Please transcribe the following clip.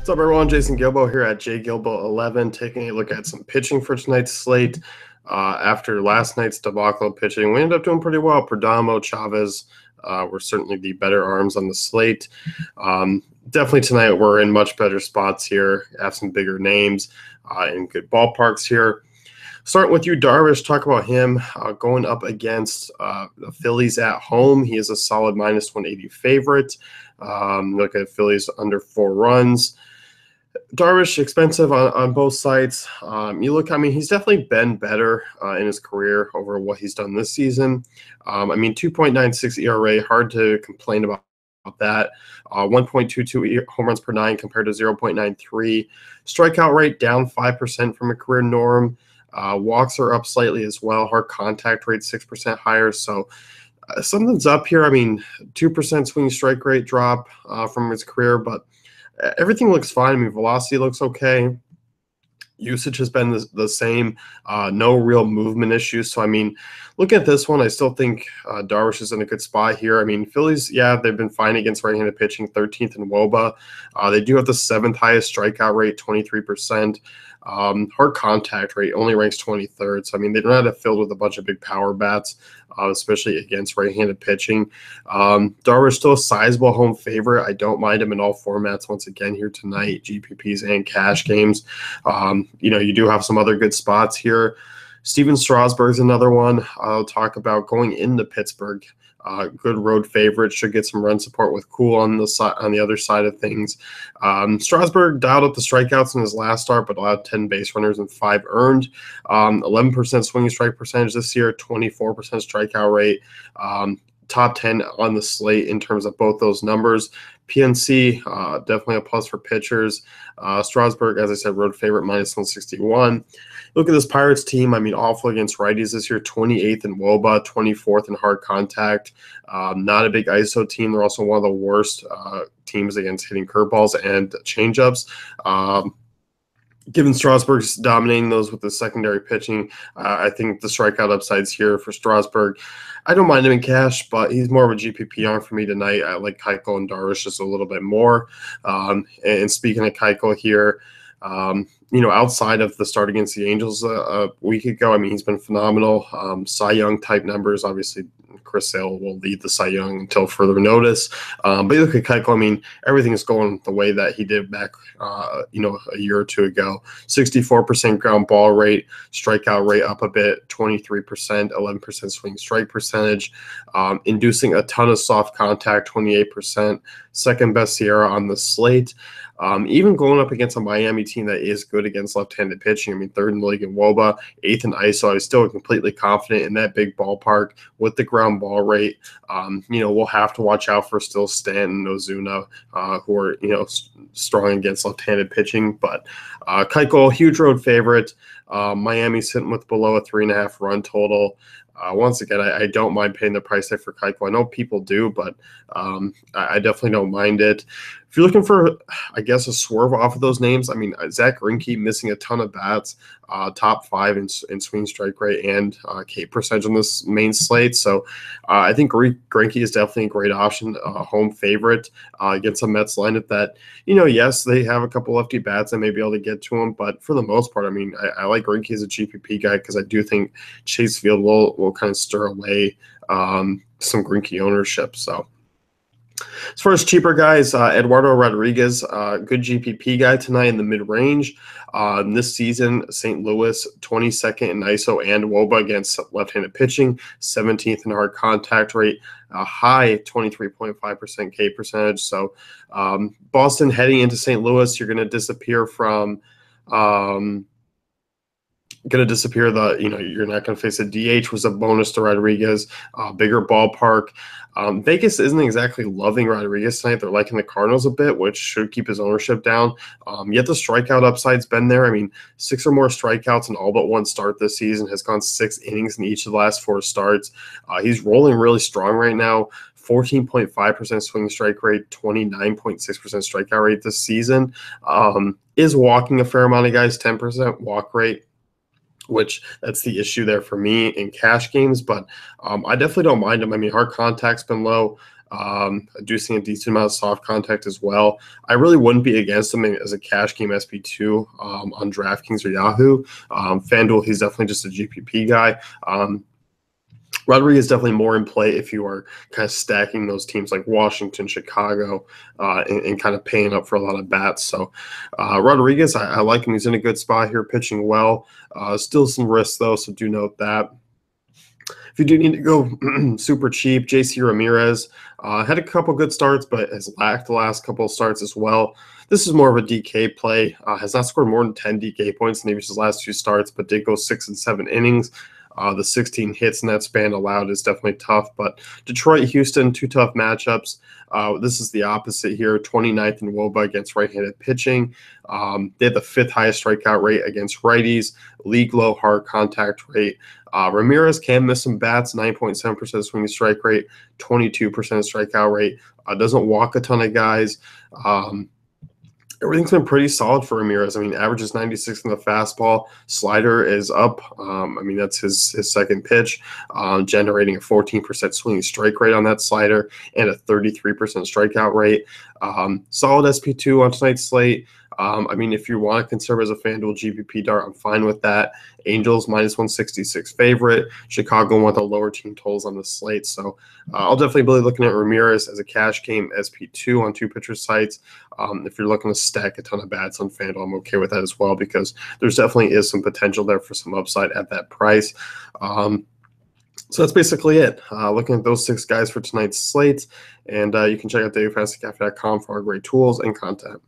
What's up, everyone? Jason Gilbo here at jgilbo11, taking a look at some pitching for tonight's slate. After last night's debacle of pitching, we ended up doing pretty well. Perdomo, Chavez were certainly the better arms on the slate. Definitely tonight we're in much better spots here, have some bigger names in good ballparks here. Starting with you, Darvish, talk about him going up against the Phillies at home. He is a solid minus 180 favorite. Look at Phillies under 4 runs. Darvish, expensive on both sides. He's definitely been better in his career over what he's done this season. 2.96 ERA, hard to complain about that. 1.22 home runs per 9 compared to 0.93. Strikeout rate down 5% from a career norm. Walks are up slightly as well. Hard contact rate 6% higher. So something's up here. 2% swing strike rate drop from his career, but everything looks fine. Velocity looks okay. Usage has been the same. No real movement issues. So, looking at this one, I still think Darvish is in a good spot here. Phillies, they've been fine against right-handed pitching, 13th in WOBA. They do have the 7th highest strikeout rate, 23%. Hard contact rate only ranks 23rd. So, they're not filled with a bunch of big power bats, especially against right-handed pitching. Darvish still a sizable home favorite. I don't mind him in all formats once again here tonight, GPPs and cash games. You do have some other good spots here. Steven Strasburg's another one I'll talk about going into Pittsburgh. Good road favorite, should get some run support with Cool on the other side of things. Strasburg dialed up the strikeouts in his last start, but allowed 10 base runners and 5 earned. 11% swinging strike percentage this year, 24% strikeout rate. Top 10 on the slate in terms of both those numbers. PNC, definitely a plus for pitchers. Strasburg, as I said, road favorite, minus 161. Look at this Pirates team. Awful against righties this year, 28th in WOBA, 24th in hard contact. Not a big ISO team. They're also one of the worst teams against hitting curveballs and changeups. Given Strasburg's dominating those with the secondary pitching, I think the strikeout upside's here for Strasburg. I don't mind him in cash, but he's more of a GPP arm for me tonight. I like Keuchel and Darvish just a little bit more. And speaking of Keuchel here, outside of the start against the Angels a week ago, he's been phenomenal. Cy Young type numbers, obviously Chris Sale will lead the Cy Young until further notice. But you look at Keuchel, everything is going the way that he did back, a year or two ago. 64% ground ball rate, strikeout rate up a bit, 23%, 11% swing strike percentage, inducing a ton of soft contact, 28%, second best Sierra on the slate. Even going up against a Miami team that is good against left-handed pitching, third in the league in WOBA, 8th in ISO. I was still completely confident in that big ballpark with the ground ball rate. We'll have to watch out for still Stanton, Ozuna, who are, strong against left-handed pitching. But Keuchel, huge road favorite. Miami sitting with below a 3.5 run total. Once again, I don't mind paying the price tag for Keuchel. I know people do, but I definitely don't mind it. If you're looking for, a swerve off of those names, Zach Greinke missing a ton of bats, top 5 in swing strike rate and K percentage on this main slate. So I think Greinke is definitely a great option, home favorite against a Mets lineup that, yes, they have a couple lefty bats and may be able to get to him, but for the most part, I like Greinke as a GPP guy because I do think Chase Field will kind of stir away some Greinke ownership. So as far as cheaper guys, Eduardo Rodriguez, good GPP guy tonight in the mid-range. This season, St. Louis, 22nd in ISO and WOBA against left-handed pitching, 17th in hard contact rate, a high 23.5% K percentage. So Boston heading into St. Louis, you're going to disappear from you're not going to face a DH, was a bonus to Rodriguez, bigger ballpark. Vegas isn't exactly loving Rodriguez tonight. They're liking the Cardinals a bit, which should keep his ownership down. Yet the strikeout upside's been there. 6 or more strikeouts in all but one start this season, has gone 6 innings in each of the last 4 starts. He's rolling really strong right now. 14.5% swing strike rate, 29.6% strikeout rate this season. Is walking a fair amount of guys, 10% walk rate, which that's the issue there for me in cash games. But I definitely don't mind him. Hard contact's been low. I do see a decent amount of soft contact as well. I really wouldn't be against him as a cash game SP2 on DraftKings or Yahoo. FanDuel, he's definitely just a GPP guy. Rodriguez is definitely more in play if you are kind of stacking those teams like Washington, Chicago, and kind of paying up for a lot of bats. So Rodriguez, I like him. He's in a good spot here, pitching well. Still some risks, though, so do note that. If you do need to go super cheap, JC Ramirez had a couple good starts, but has lacked the last couple of starts as well. This is more of a DK play. Has not scored more than 10 DK points in his last 2 starts, but did go 6 and 7 innings. The 16 hits in that span allowed is definitely tough, but Detroit, Houston, 2 tough matchups. This is the opposite here, 29th in WOBA against right-handed pitching. They had the 5th highest strikeout rate against righties, league low hard contact rate. Ramirez can miss some bats, 9.7% swinging strike rate, 22% strikeout rate. Doesn't walk a ton of guys. Everything's been pretty solid for Ramirez. I mean, averages 96 in the fastball. Slider is up. I mean, that's his second pitch, generating a 14% swinging strike rate on that slider and a 33% strikeout rate. Solid SP2 on tonight's slate. I mean, if you want to conserve as a FanDuel GPP dart, I'm fine with that. Angels -166 favorite. Chicago want the lower team totals on the slate. So I'll definitely be looking at Ramirez as a cash game SP2 on 2 pitcher sites. If you're looking to stack a ton of bats on FanDuel, I'm okay with that as well because there's definitely is some potential there for some upside at that price. So that's basically it. Looking at those 6 guys for tonight's slate. And you can check out dailyfantasycafe.com for our great tools and content.